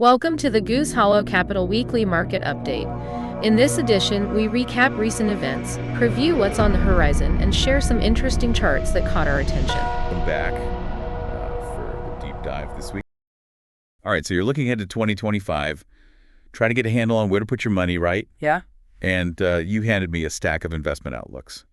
Welcome to the Goose Hollow Capital Weekly Market Update. In this edition, we recap recent events, preview what's on the horizon, and share some interesting charts that caught our attention. Welcome back for the deep dive this week. All right, so you're looking ahead to 2025, trying to get a handle on where to put your money, right? Yeah. And you handed me a stack of investment outlooks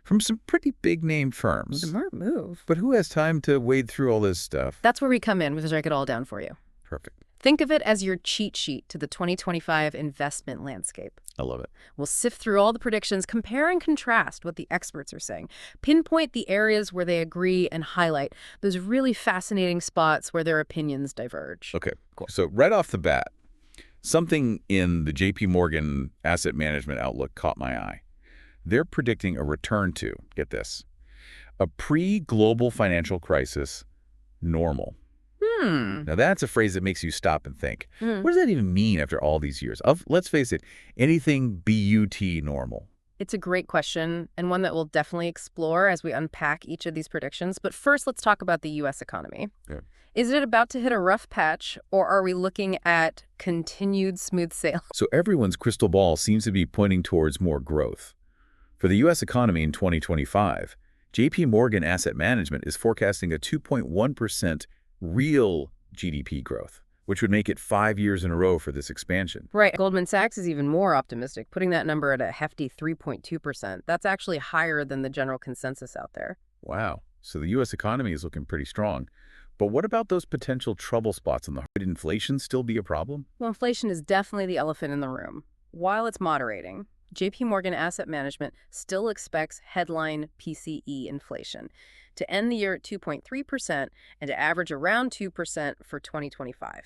from some pretty big-name firms. Smart move. But who has time to wade through all this stuff? That's where we come in, because I break it all down for you. Perfect. Think of it as your cheat sheet to the 2025 investment landscape. I love it. We'll sift through all the predictions, compare and contrast what the experts are saying, pinpoint the areas where they agree, and highlight those really fascinating spots where their opinions diverge. Okay, cool. So right off the bat, something in the JP Morgan asset management outlook caught my eye. They're predicting a return to, get this, a pre-global financial crisis normal. Now, that's a phrase that makes you stop and think. What does that even mean after all these years? Let's face it, anything BUT normal? It's a great question, and one that we'll definitely explore as we unpack each of these predictions. But first, let's talk about the U.S. economy. Yeah. Is it about to hit a rough patch, or are we looking at continued smooth sailing? So everyone's crystal ball seems to be pointing towards more growth. For the U.S. economy in 2025, JP Morgan Asset Management is forecasting a 2.1% real GDP growth, which would make it 5 years in a row for this expansion. Right. Goldman Sachs is even more optimistic, putting that number at a hefty 3.2%. That's actually higher than the general consensus out there. Wow. So the U.S. economy is looking pretty strong. But what about those potential trouble spots in the Would inflation still be a problem? Well, inflation is definitely the elephant in the room. While it's moderating, JP Morgan Asset Management still expects headline PCE inflation to end the year at 2.3% and to average around 2% for 2025.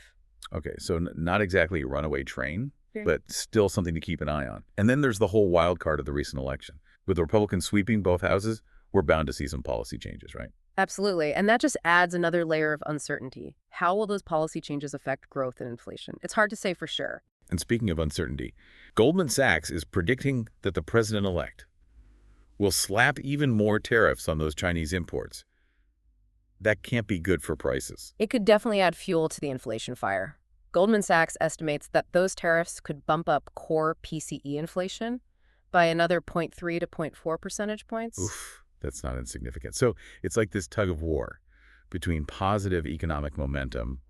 Okay, so not exactly a runaway train, Okay. but still something to keep an eye on. And then there's the whole wild card of the recent election. With the Republicans sweeping both houses, we're bound to see some policy changes, right? Absolutely. And that just adds another layer of uncertainty. How will those policy changes affect growth and inflation? It's hard to say for sure. And speaking of uncertainty, Goldman Sachs is predicting that the president-elect will slap even more tariffs on those Chinese imports. That can't be good for prices. It could definitely add fuel to the inflation fire. Goldman Sachs estimates that those tariffs could bump up core PCE inflation by another 0.3 to 0.4 percentage points. Oof, that's not insignificant. So it's like this tug of war between positive economic momentum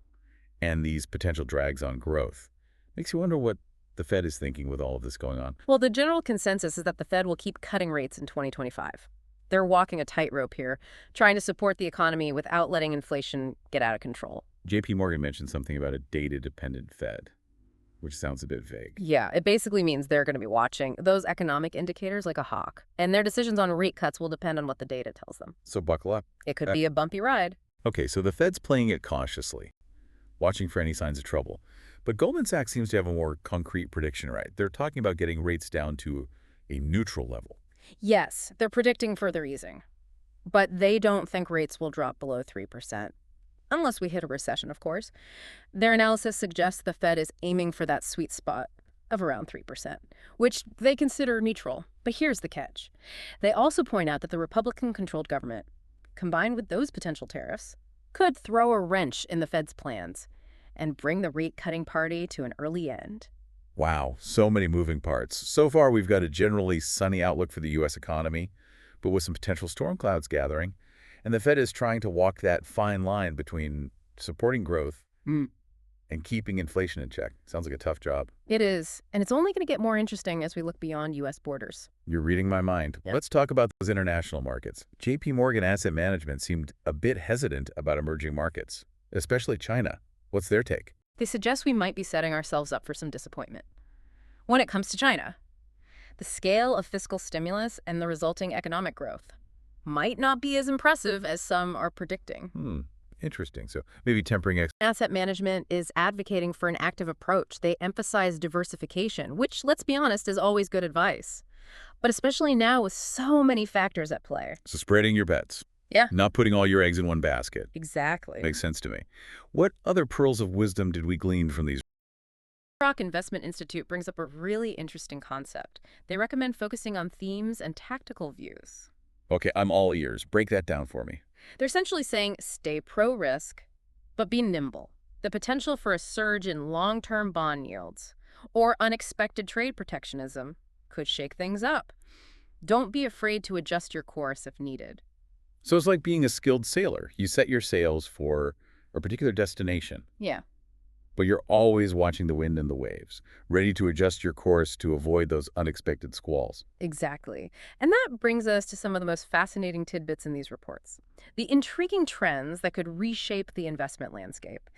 and these potential drags on growth. Makes you wonder what the Fed is thinking with all of this going on. Well, the general consensus is that the Fed will keep cutting rates in 2025. They're walking a tightrope here, trying to support the economy without letting inflation get out of control. JP Morgan mentioned something about a data-dependent Fed, which sounds a bit vague. Yeah, it basically means they're going to be watching those economic indicators like a hawk, and their decisions on rate cuts will depend on what the data tells them. So buckle up. It could be a bumpy ride. Okay, so the Fed's playing it cautiously, watching for any signs of trouble. But Goldman Sachs seems to have a more concrete prediction, right? They're talking about getting rates down to a neutral level. Yes, they're predicting further easing, but they don't think rates will drop below 3%. Unless we hit a recession, of course. Their analysis suggests the Fed is aiming for that sweet spot of around 3%, which they consider neutral. But here's the catch. They also point out that the Republican-controlled government, combined with those potential tariffs, could throw a wrench in the Fed's plans and bring the rate-cutting party to an early end. Wow, so many moving parts. So far, we've got a generally sunny outlook for the U.S. economy, but with some potential storm clouds gathering. And the Fed is trying to walk that fine line between supporting growth and keeping inflation in check. Sounds like a tough job. It is, and it's only going to get more interesting as we look beyond U.S. borders. You're reading my mind. Yep. Let's talk about those international markets. JP Morgan Asset Management seemed a bit hesitant about emerging markets, especially China. What's their take? They suggest we might be setting ourselves up for some disappointment. When it comes to China, the scale of fiscal stimulus and the resulting economic growth might not be as impressive as some are predicting. Interesting. So maybe tempering Asset management is advocating for an active approach. They emphasize diversification, which, let's be honest, is always good advice. But especially now with so many factors at play. So spreading your bets. Yeah. Not putting all your eggs in one basket. Exactly. Makes sense to me. What other pearls of wisdom did we glean from these? Rock Investment Institute brings up a really interesting concept. They recommend focusing on themes and tactical views. Okay, I'm all ears. Break that down for me. They're essentially saying stay pro-risk, but be nimble. The potential for a surge in long-term bond yields or unexpected trade protectionism could shake things up. Don't be afraid to adjust your course if needed. So it's like being a skilled sailor. You set your sails for a particular destination, Yeah. but you're always watching the wind and the waves, ready to adjust your course to avoid those unexpected squalls. Exactly. And that brings us to some of the most fascinating tidbits in these reports. The intriguing trends that could reshape the investment landscape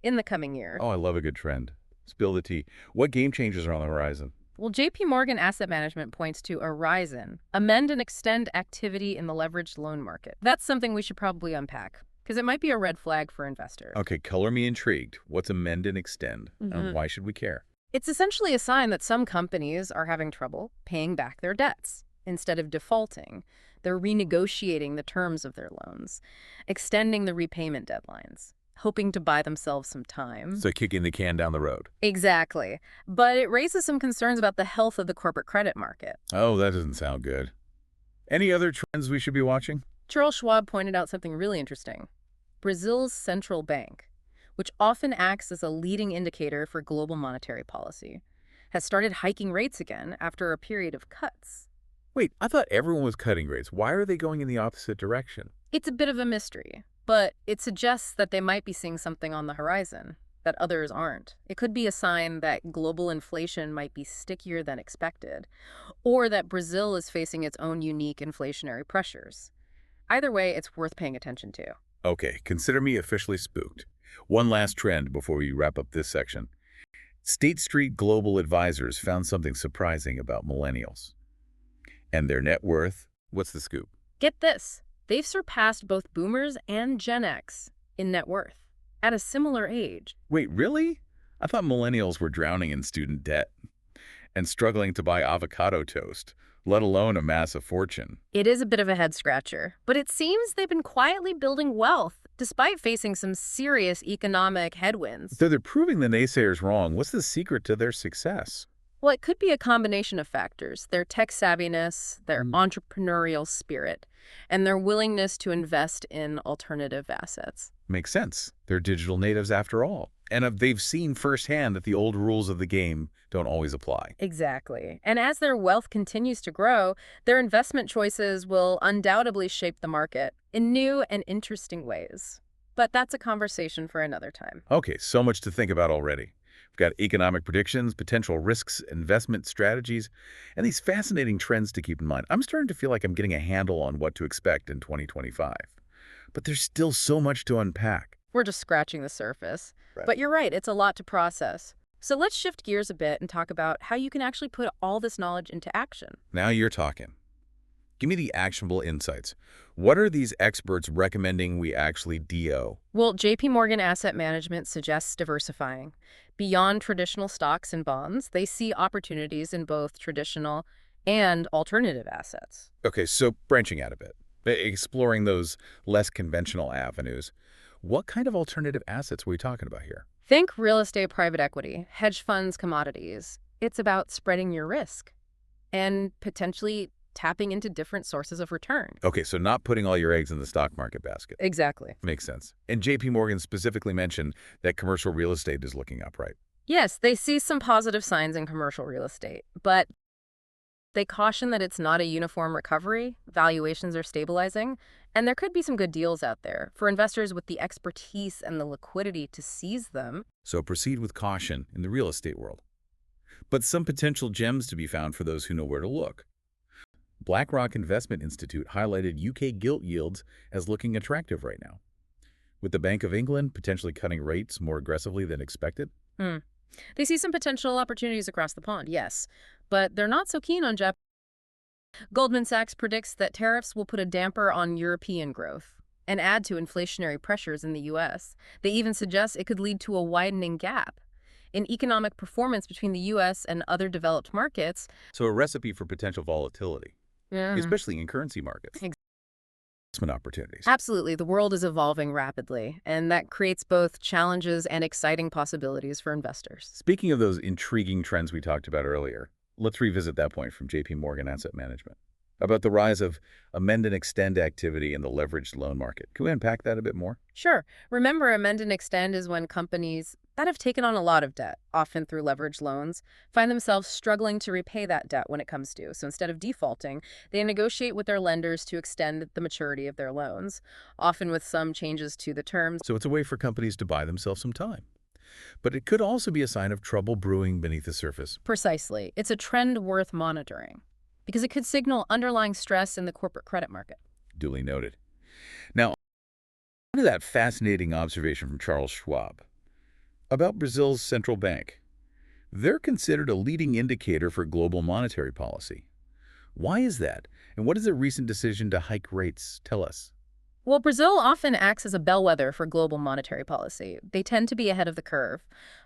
in the coming year. Oh, I love a good trend. Spill the tea. What game changers are on the horizon? Well, JP Morgan Asset Management points to a horizon, amend and extend activity in the leveraged loan market. That's something we should probably unpack, because it might be a red flag for investors. Okay, color me intrigued. What's amend and extend? And why should we care? It's essentially a sign that some companies are having trouble paying back their debts. Instead of defaulting, they're renegotiating the terms of their loans, extending the repayment deadlines, hoping to buy themselves some time. So kicking the can down the road. Exactly. But it raises some concerns about the health of the corporate credit market. Oh, that doesn't sound good. Any other trends we should be watching? Charles Schwab pointed out something really interesting. Brazil's central bank, which often acts as a leading indicator for global monetary policy, has started hiking rates again after a period of cuts. Wait, I thought everyone was cutting rates. Why are they going in the opposite direction? It's a bit of a mystery, but it suggests that they might be seeing something on the horizon that others aren't. It could be a sign that global inflation might be stickier than expected, or that Brazil is facing its own unique inflationary pressures. Either way, it's worth paying attention to. Okay, consider me officially spooked. One last trend before we wrap up this section. State Street Global Advisors found something surprising about millennials. And their net worth? What's the scoop? Get this, they've surpassed both boomers and Gen X in net worth at a similar age. Wait, really? I thought millennials were drowning in student debt and struggling to buy avocado toast, let alone amass a fortune. It is a bit of a head-scratcher, but it seems they've been quietly building wealth despite facing some serious economic headwinds. So they're proving the naysayers wrong. What's the secret to their success? Well, it could be a combination of factors: their tech savviness, their entrepreneurial spirit, and their willingness to invest in alternative assets. Makes sense. They're digital natives after all. And they've seen firsthand that the old rules of the game don't always apply. Exactly. And as their wealth continues to grow, their investment choices will undoubtedly shape the market in new and interesting ways. But that's a conversation for another time. Okay, so much to think about already. We've got economic predictions, potential risks, investment strategies, and these fascinating trends to keep in mind. I'm starting to feel like I'm getting a handle on what to expect in 2025. But there's still so much to unpack. We're just scratching the surface. Right. But you're right, it's a lot to process. So let's shift gears a bit and talk about how you can actually put all this knowledge into action. Now you're talking. Give me the actionable insights. What are these experts recommending we actually do? Well, JP Morgan Asset Management suggests diversifying. Beyond traditional stocks and bonds, they see opportunities in both traditional and alternative assets. Okay, so branching out a bit, exploring those less conventional avenues. What kind of alternative assets are we talking about here? Think real estate, private equity, hedge funds, commodities. It's about spreading your risk and potentially tapping into different sources of return. Okay, so not putting all your eggs in the stock market basket. Exactly. Makes sense. And JP Morgan specifically mentioned that commercial real estate is looking up, right? Yes, they see some positive signs in commercial real estate, but they caution that it's not a uniform recovery, valuations are stabilizing, and there could be some good deals out there for investors with the expertise and the liquidity to seize them. So proceed with caution in the real estate world. But some potential gems to be found for those who know where to look. BlackRock Investment Institute highlighted UK gilt yields as looking attractive right now, with the Bank of England potentially cutting rates more aggressively than expected. They see some potential opportunities across the pond, yes, but they're not so keen on Japan. Goldman Sachs predicts that tariffs will put a damper on European growth and add to inflationary pressures in the U.S. They even suggest it could lead to a widening gap in economic performance between the U.S. and other developed markets. So a recipe for potential volatility, especially in currency markets. Investment opportunities. Absolutely. The world is evolving rapidly, and that creates both challenges and exciting possibilities for investors. Speaking of those intriguing trends we talked about earlier, let's revisit that point from JP Morgan Asset Management. about the rise of amend and extend activity in the leveraged loan market. Can we unpack that a bit more? Sure. Remember, amend and extend is when companies that have taken on a lot of debt, often through leveraged loans, find themselves struggling to repay that debt when it comes due. So instead of defaulting, they negotiate with their lenders to extend the maturity of their loans, often with some changes to the terms. So it's a way for companies to buy themselves some time. But it could also be a sign of trouble brewing beneath the surface. Precisely. It's a trend worth monitoring because it could signal underlying stress in the corporate credit market. Duly noted. Now, on to that fascinating observation from Charles Schwab about Brazil's central bank. They're considered a leading indicator for global monetary policy. Why is that? And what does their recent decision to hike rates tell us? Well, Brazil often acts as a bellwether for global monetary policy. They tend to be ahead of the curve,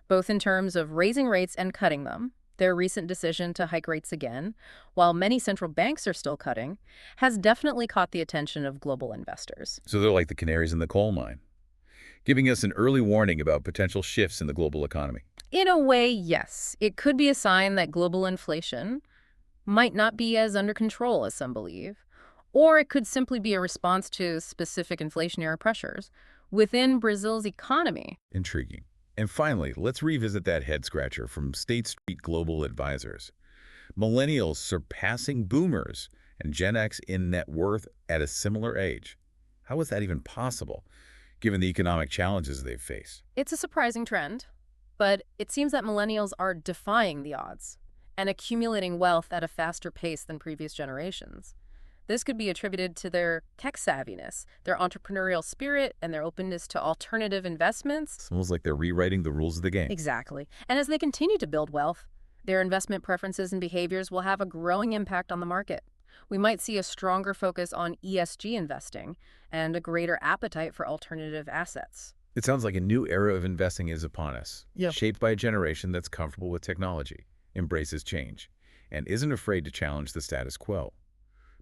both in terms of raising rates and cutting them. Their recent decision to hike rates again, while many central banks are still cutting, has definitely caught the attention of global investors. So they're like the canaries in the coal mine, giving us an early warning about potential shifts in the global economy. In a way, yes, it could be a sign that global inflation might not be as under control as some believe, or it could simply be a response to specific inflationary pressures within Brazil's economy. Intriguing. And finally, let's revisit that head-scratcher from State Street Global Advisors. Millennials surpassing boomers and Gen X in net worth at a similar age. How is that even possible, given the economic challenges they face? It's a surprising trend, but it seems that millennials are defying the odds and accumulating wealth at a faster pace than previous generations. This could be attributed to their tech savviness, their entrepreneurial spirit, and their openness to alternative investments. It's almost like they're rewriting the rules of the game. Exactly. And as they continue to build wealth, their investment preferences and behaviors will have a growing impact on the market. We might see a stronger focus on ESG investing and a greater appetite for alternative assets. It sounds like a new era of investing is upon us, Yeah. shaped by a generation that's comfortable with technology, embraces change, and isn't afraid to challenge the status quo.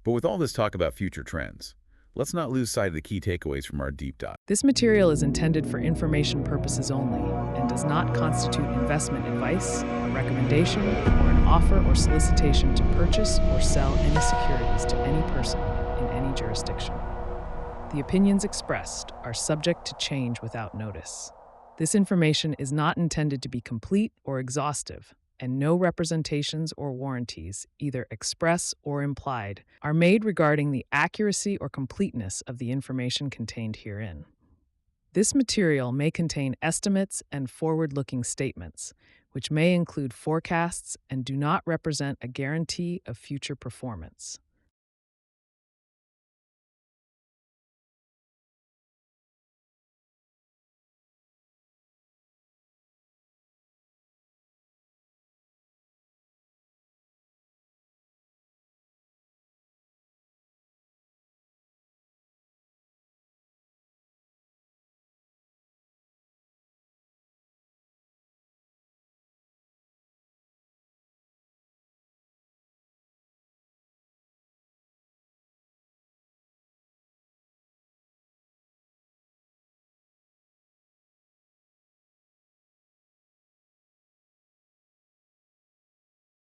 But with all this talk about future trends, let's not lose sight of the key takeaways from our deep dive. This material is intended for information purposes only and does not constitute investment advice, a recommendation, or an offer or solicitation to purchase or sell any securities to any person in any jurisdiction. The opinions expressed are subject to change without notice. This information is not intended to be complete or exhaustive, and no representations or warranties, either express or implied, are made regarding the accuracy or completeness of the information contained herein. This material may contain estimates and forward-looking statements, which may include forecasts and do not represent a guarantee of future performance.